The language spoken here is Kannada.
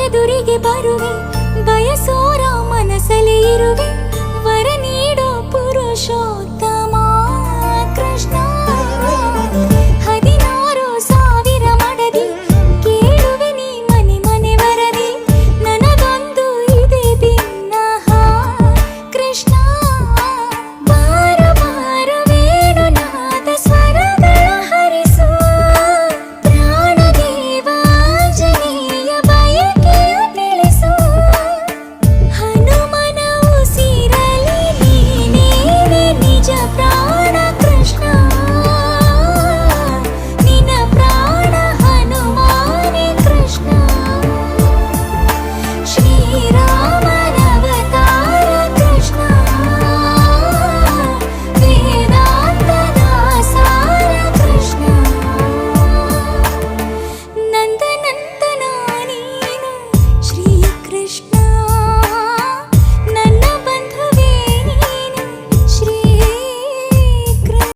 ಎದುರಿಗೆ ಬರುವೆ, ಬಯಸೋರ ಮನಸಲಿ ಇರುವೆ, ವರ ನೀಡೋ ಪುರುಷೋತ್ತಮ ಕೃಷ್ಣ. 16,000 ಮಡದಿ ಕೇಳುವೆ ನೀ ಮನೆ ಮನೆ ವರದಿ, ನನಗೊಂದು ಇದೆ ಭಿನ್ನಹ ಕೃಷ್ಣ. ಬಾರ ಬಾರ ವೇಣುನಾದ ಸ್ವರಗಳ ಹರಿಸು, ಪ್ರಾಣದೇವ ಆಂಜನೇಯ ಬಯಕೆಯ ತಿಳಿಸು. ಹನುಮನ ಉಸಿರಲಿ ನೀನೇನೆ ನಿಜ ಪ್ರಾಣ ಕೃಷ್ಣ, ನಿನ್ನ ಪ್ರಾಣ ಹನುಮಾನೆ ಕೃಷ್ಣ. ಶ್ರೀರಾಮನವತಾರ ಕೃಷ್ಣ, ವೇದಾಂತದ ಸಾರ ಕೃಷ್ಣ. ನಂದನಂದನ ನೀನು ಶ್ರೀಕೃಷ್ಣ.